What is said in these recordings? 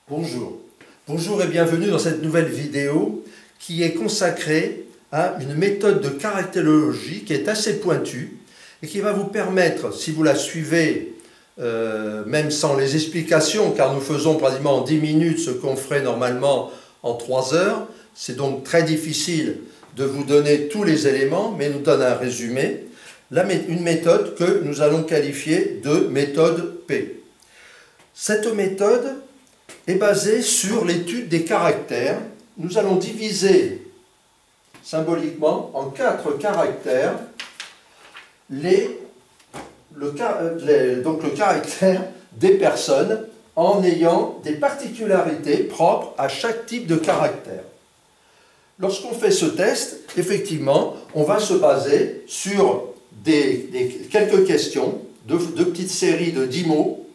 Bonjour. Bonjour et bienvenue dans cette nouvelle vidéo qui est consacrée à une méthode de caractérologie qui est assez pointue et qui va vous permettre, si vous la suivez, même sans les explications, car nous faisons pratiquement en 10 minutes ce qu'on ferait normalement en 3 heures, c'est donc très difficile de vous donner tous les éléments, mais nous donne un résumé, une méthode que nous allons qualifier de méthode P. Cette méthode est basée sur l'étude des caractères. Nous allons diviser symboliquement en 4 caractères le caractère des personnes en ayant des particularités propres à chaque type de caractère. Lorsqu'on fait ce test, effectivement, on va se baser sur quelques questions, de petites séries de 10 mots,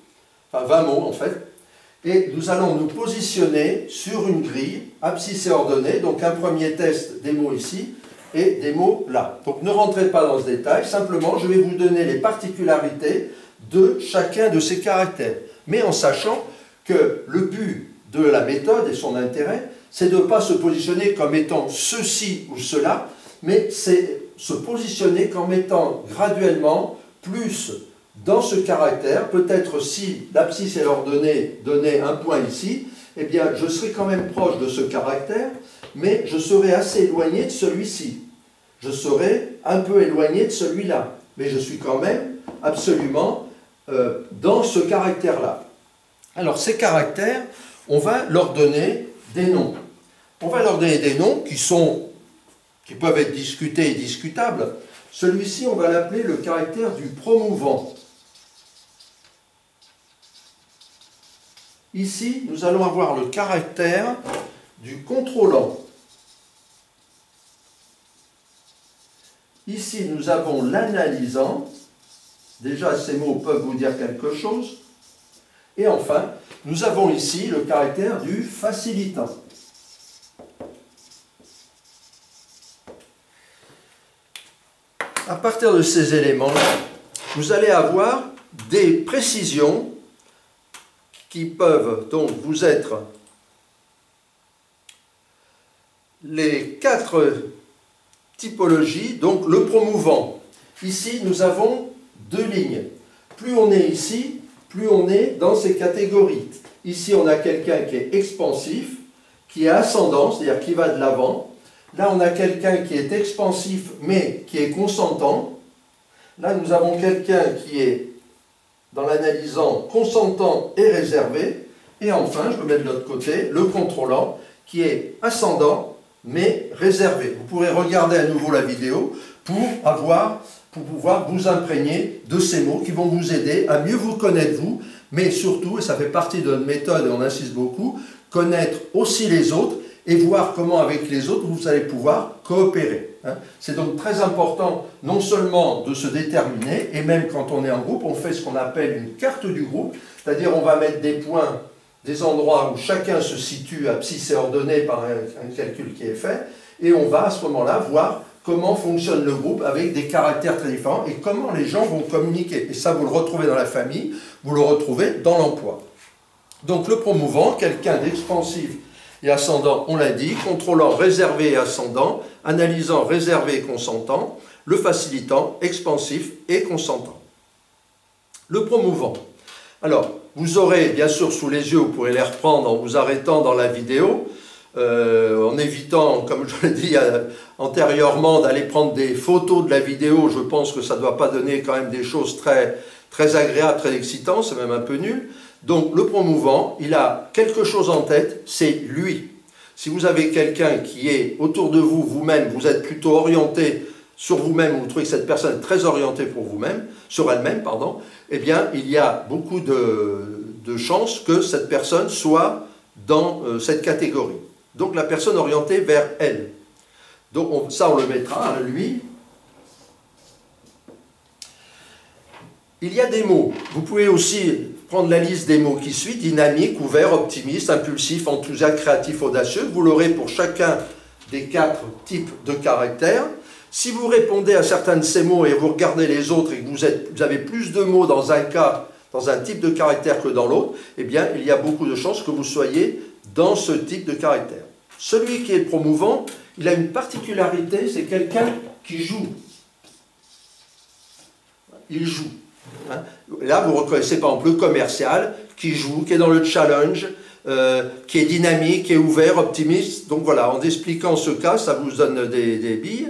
enfin 20 mots en fait, et nous allons nous positionner sur une grille abscisse et ordonnée, donc un premier test des mots ici et des mots là. Donc ne rentrez pas dans ce détail, simplement je vais vous donner les particularités de chacun de ces caractères, mais en sachant que le but de la méthode et son intérêt, c'est de ne pas se positionner comme étant ceci ou cela, mais c'est se positionner comme étant graduellement plus dans ce caractère. Peut-être si l'abscisse et l'ordonnée donnaient un point ici, eh bien je serai quand même proche de ce caractère, mais je serai assez éloigné de celui-ci. Je serai un peu éloigné de celui-là, mais je suis quand même absolument dans ce caractère-là. Alors ces caractères, on va leur donner des noms. On va leur donner des noms qui peuvent être discutés et discutables. Celui-ci, on va l'appeler le caractère du promouvant. Ici, nous allons avoir le caractère du contrôlant. Ici, nous avons l'analysant. Déjà, ces mots peuvent vous dire quelque chose. Et enfin, nous avons ici le caractère du facilitant. À partir de ces éléments, vous allez avoir des précisions qui peuvent donc vous être les 4 typologies. Donc le promouvant. Ici, nous avons 2 lignes. Plus on est ici, plus on est dans ces catégories. Ici, on a quelqu'un qui est expansif, qui est ascendant, c'est-à-dire qui va de l'avant. Là, on a quelqu'un qui est expansif, mais qui est consentant. Là, nous avons quelqu'un qui est, dans l'analysant, consentant et réservé. Et enfin, je vais mettre de l'autre côté, le contrôlant, qui est ascendant, mais réservé. Vous pourrez regarder à nouveau la vidéo pour pouvoir vous imprégner de ces mots qui vont vous aider à mieux vous connaître vous, mais surtout, et ça fait partie de notre méthode et on insiste beaucoup, connaître aussi les autres et voir comment avec les autres vous allez pouvoir coopérer. C'est donc très important non seulement de se déterminer, et même quand on est en groupe, on fait ce qu'on appelle une carte du groupe, c'est-à-dire on va mettre des points, des endroits où chacun se situe abscisse et ordonnée par un calcul qui est fait, et on va à ce moment-là voir comment fonctionne le groupe avec des caractères très différents et comment les gens vont communiquer. Et ça, vous le retrouvez dans la famille, vous le retrouvez dans l'emploi. Donc le promouvant, quelqu'un d'expansif et ascendant, on l'a dit, contrôlant, réservé et ascendant, analysant, réservé et consentant, le facilitant, expansif et consentant. Le promouvant. Alors, vous aurez bien sûr sous les yeux, vous pourrez les reprendre en vous arrêtant dans la vidéo, en évitant, comme je l'ai dit antérieurement, d'aller prendre des photos de la vidéo. Je pense que ça ne doit pas donner quand même des choses très, très agréables, très excitantes, c'est même un peu nul. Donc le promouvant, il a quelque chose en tête, c'est lui. Si vous avez quelqu'un qui est autour de vous, vous-même, vous êtes plutôt orienté sur vous-même, vous trouvez que cette personne est très orientée pour vous-même, sur elle-même, pardon, eh bien il y a beaucoup de chances que cette personne soit dans cette catégorie. Donc la personne orientée vers elle. Donc ça on le mettra, lui. Il y a des mots. Vous pouvez aussi prendre la liste des mots qui suit, dynamique, ouvert, optimiste, impulsif, enthousiaste, créatif, audacieux. Vous l'aurez pour chacun des 4 types de caractères. Si vous répondez à certains de ces mots et vous regardez les autres et que vous avez plus de mots dans un cas dans un type de caractère que dans l'autre, eh bien, il y a beaucoup de chances que vous soyez dans ce type de caractère. Celui qui est promouvant, il a une particularité, c'est quelqu'un qui joue. Il joue. Hein. Là, vous reconnaissez par exemple le commercial qui joue, qui est dans le challenge, qui est dynamique, qui est ouvert, optimiste. Donc voilà, en expliquant ce cas, ça vous donne des billes.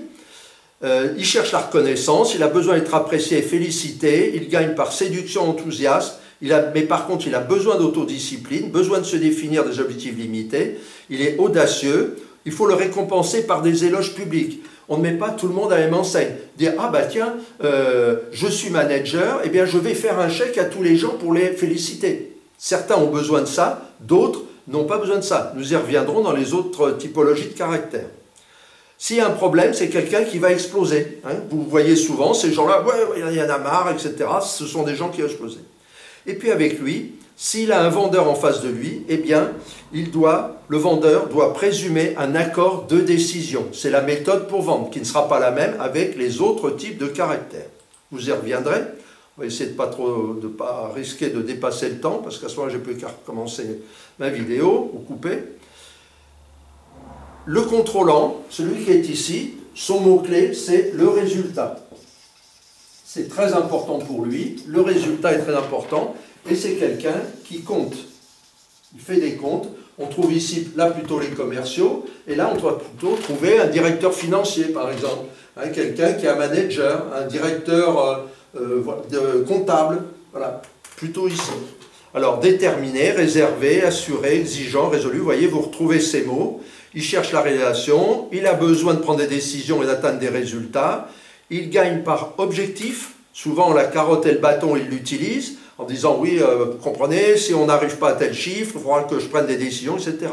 Il cherche la reconnaissance, il a besoin d'être apprécié et félicité, il gagne par séduction, enthousiasme, mais par contre il a besoin d'autodiscipline, besoin de se définir des objectifs limités, il est audacieux, il faut le récompenser par des éloges publics. On ne met pas tout le monde à la même enseigne. Dire, ah bah tiens, je suis manager, eh bien je vais faire un chèque à tous les gens pour les féliciter. Certains ont besoin de ça, d'autres n'ont pas besoin de ça. Nous y reviendrons dans les autres typologies de caractère. S'il y a un problème, c'est quelqu'un qui va exploser. Hein. Vous voyez souvent ces gens-là, ouais, il y en a marre, etc. Ce sont des gens qui vont exploser. Et puis avec lui, s'il a un vendeur en face de lui, eh bien, le vendeur doit présumer un accord de décision. C'est la méthode pour vendre, qui ne sera pas la même avec les autres types de caractères. Vous y reviendrez. On va essayer de ne pas risquer de dépasser le temps, parce qu'à ce moment-là, je peux recommencer ma vidéo ou couper. Le contrôlant, celui qui est ici, son mot-clé, c'est le résultat. C'est très important pour lui, le résultat est très important, et c'est quelqu'un qui compte. Il fait des comptes. On trouve ici, là, plutôt les commerciaux, et là, on doit plutôt trouver un directeur financier, par exemple. Hein, quelqu'un qui est un manager, un directeur comptable, voilà, plutôt ici. Alors, déterminé, réservé, assuré, exigeant, résolu, vous voyez, vous retrouvez ces mots. Il cherche la réalisation, il a besoin de prendre des décisions et d'atteindre des résultats. Il gagne par objectif. Souvent, la carotte et le bâton, il l'utilise en disant, oui, vous comprenez, si on n'arrive pas à tel chiffre, il faudra que je prenne des décisions, etc.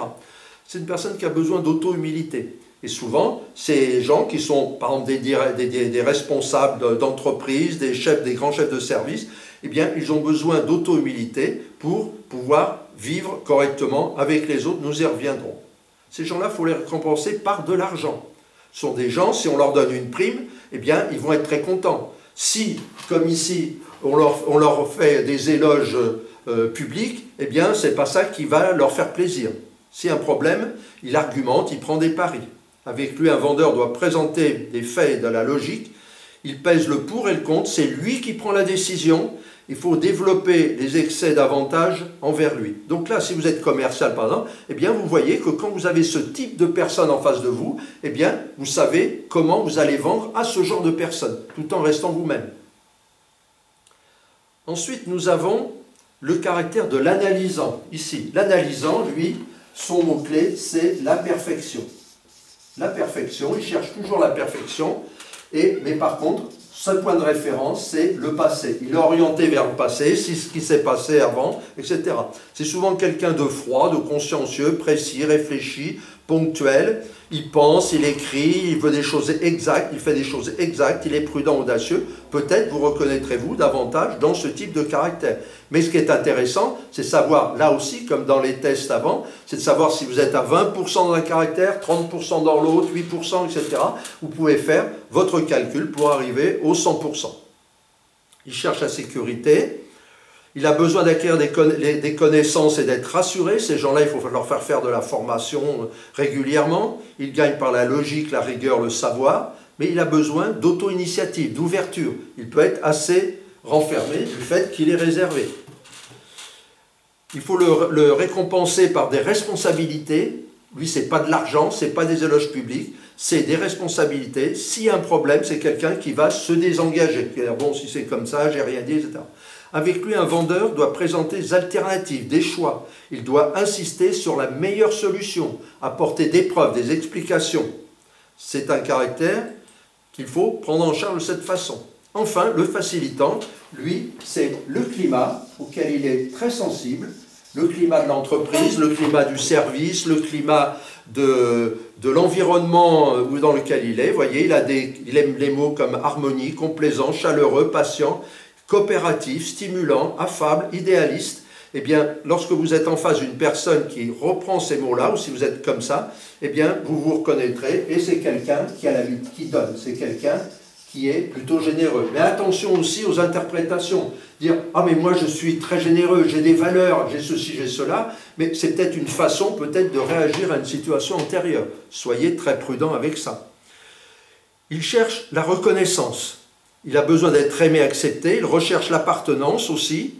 C'est une personne qui a besoin d'auto-humilité. Et souvent, ces gens qui sont, par exemple, des responsables d'entreprise, des grands chefs de service, eh bien, ils ont besoin d'auto-humilité pour pouvoir vivre correctement avec les autres. Nous y reviendrons. Ces gens-là, il faut les récompenser par de l'argent. Ce sont des gens, si on leur donne une prime, eh bien, ils vont être très contents. Si, comme ici, on leur fait des éloges publics, eh bien, ce n'est pas ça qui va leur faire plaisir. S'il y a un problème, il argumente, il prend des paris. Avec lui, un vendeur doit présenter des faits et de la logique. Il pèse le pour et le contre, c'est lui qui prend la décision. Il faut développer les excès d'avantages envers lui. Donc là, si vous êtes commercial, par exemple, eh bien, vous voyez que quand vous avez ce type de personne en face de vous, eh bien, vous savez comment vous allez vendre à ce genre de personne, tout en restant vous-même. Ensuite, nous avons le caractère de l'analysant. Ici, l'analysant, lui, son mot-clé, c'est la perfection. La perfection, il cherche toujours la perfection, mais par contre, seul point de référence, c'est le passé. Il est orienté vers le passé, c'est ce qui s'est passé avant, etc. C'est souvent quelqu'un de froid, de consciencieux, précis, réfléchi, ponctuel. Il pense, il écrit, il veut des choses exactes, il fait des choses exactes, il est prudent, audacieux. Peut-être vous reconnaîtrez-vous davantage dans ce type de caractère. Mais ce qui est intéressant, c'est savoir, là aussi, comme dans les tests avant, c'est de savoir si vous êtes à 20% dans un caractère, 30% dans l'autre, 8%, etc. Vous pouvez faire votre calcul pour arriver au 100%. Il cherche la sécurité. Il a besoin d'acquérir des connaissances et d'être rassuré. Ces gens-là, il faut leur faire de la formation régulièrement. Il gagne par la logique, la rigueur, le savoir. Mais il a besoin d'auto-initiative, d'ouverture. Il peut être assez renfermé du fait qu'il est réservé. Il faut le récompenser par des responsabilités. Lui, ce n'est pas de l'argent, ce n'est pas des éloges publics, c'est des responsabilités. S'il y a un problème, c'est quelqu'un qui va se désengager. Qui va dire, bon, si c'est comme ça, j'ai rien dit, etc. Avec lui, un vendeur doit présenter des alternatives, des choix. Il doit insister sur la meilleure solution, apporter des preuves, des explications. C'est un caractère qu'il faut prendre en charge de cette façon. Enfin, le facilitant, lui, c'est le climat auquel il est très sensible, le climat de l'entreprise, le climat du service, le climat de l'environnement dans lequel il est. Vous voyez, il aime les mots comme harmonie, complaisant, chaleureux, patient, coopératif, stimulant, affable, idéaliste. Eh bien, lorsque vous êtes en face d'une personne qui reprend ces mots-là, ou si vous êtes comme ça, eh bien, vous vous reconnaîtrez, et c'est quelqu'un qui a la vie, qui donne. C'est quelqu'un qui est plutôt généreux. Mais attention aussi aux interprétations. Dire « Ah mais moi je suis très généreux, j'ai des valeurs, j'ai ceci, j'ai cela », mais c'est peut-être une façon peut-être de réagir à une situation antérieure. Soyez très prudent avec ça. Il cherche la reconnaissance. Il a besoin d'être aimé, accepté. Il recherche l'appartenance aussi.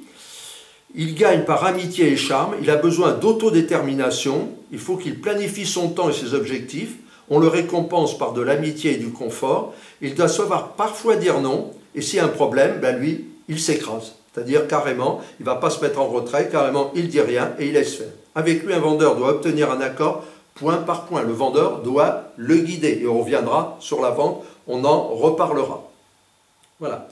Il gagne par amitié et charme. Il a besoin d'autodétermination. Il faut qu'il planifie son temps et ses objectifs. On le récompense par de l'amitié et du confort. Il doit savoir parfois dire non. Et s'il y a un problème, ben lui, il s'écrase. C'est-à-dire carrément, il ne va pas se mettre en retrait. Carrément, il ne dit rien et il laisse faire. Avec lui, un vendeur doit obtenir un accord point par point. Le vendeur doit le guider. Et on reviendra sur la vente. On en reparlera. Voilà.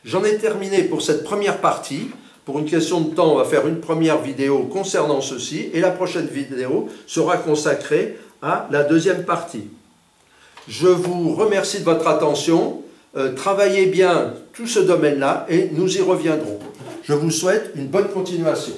J'en ai terminé pour cette première partie. Pour une question de temps, on va faire une première vidéo concernant ceci. Et la prochaine vidéo sera consacrée à la deuxième partie. Je vous remercie de votre attention. Travaillez bien tout ce domaine-là et nous y reviendrons. Je vous souhaite une bonne continuation.